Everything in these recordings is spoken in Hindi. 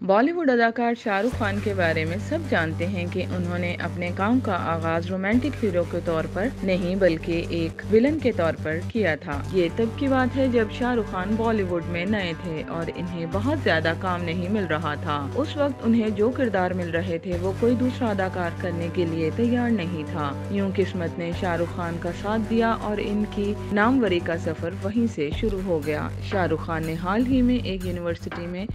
बॉलीवुड अदाकार शाहरुख खान के बारे में सब जानते हैं कि उन्होंने अपने काम का आगाज रोमांटिक हीरो के तौर पर नहीं बल्कि एक विलन के तौर पर किया था। ये तब की बात है जब शाहरुख खान बॉलीवुड में नए थे और इन्हें बहुत ज्यादा काम नहीं मिल रहा था। उस वक्त उन्हें जो किरदार मिल रहे थे वो कोई दूसरा अदाकार करने के लिए तैयार नहीं था। यूं किस्मत ने शाहरुख खान का साथ दिया और इनकी नामवरी का सफर वहीं से शुरू हो गया। शाहरुख खान ने हाल ही में एक यूनिवर्सिटी में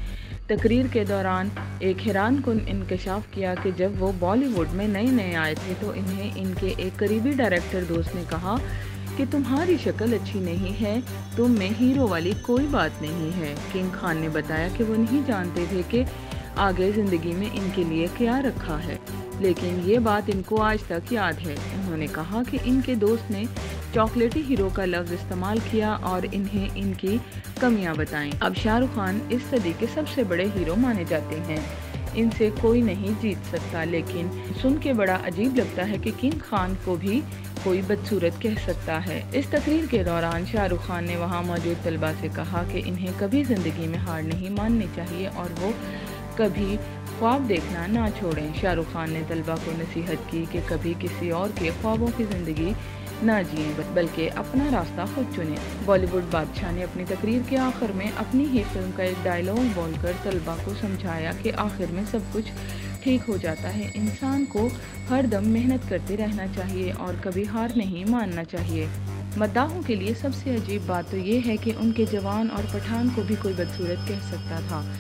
तकरीर के दौरान एक हैरानकुन इंकशाफ किया कि जब वो बॉलीवुड में नए नए आए थे तो इन्हें इनके एक करीबी डायरेक्टर दोस्त ने कहा कि तुम्हारी शक्ल अच्छी नहीं है, तुम में हीरो वाली कोई बात नहीं है। किंग खान ने बताया कि वो नहीं जानते थे कि आगे जिंदगी में इनके लिए क्या रखा है, लेकिन ये बात इनको आज तक याद है। उन्होंने कहा कि इनके दोस्त ने चॉकलेटी हीरो का लफ्ज इस्तेमाल किया और इन्हें इनकी कमियां बताईं। अब शाहरुख खान इस सदी के सबसे बड़े हीरो माने जाते हैं, इनसे कोई नहीं जीत सकता। लेकिन सुन के बड़ा अजीब लगता है कि किंग खान को भी कोई बदसूरत कह सकता है। इस तकरीर के दौरान शाहरुख खान ने वहां मौजूद तलबा से कहा कि इन्हें कभी जिंदगी में हार नहीं माननी चाहिए और वो कभी ख्वाब देखना ना छोड़ें। शाहरुख खान ने तलबा को नसीहत की कि कभी किसी और के ख्वाबों की ज़िंदगी ना जिएं बल्कि अपना रास्ता खुद चुनें। बॉलीवुड बादशाह ने अपनी तकरीर के आखिर में अपनी ही फिल्म का एक डायलॉग बोलकर तलबा को समझाया कि आखिर में सब कुछ ठीक हो जाता है। इंसान को हर दम मेहनत करते रहना चाहिए और कभी हार नहीं मानना चाहिए। मद्दाहों के लिए सबसे अजीब बात तो ये है कि उनके जवान और पठान को भी कोई बदसूरत कह सकता था।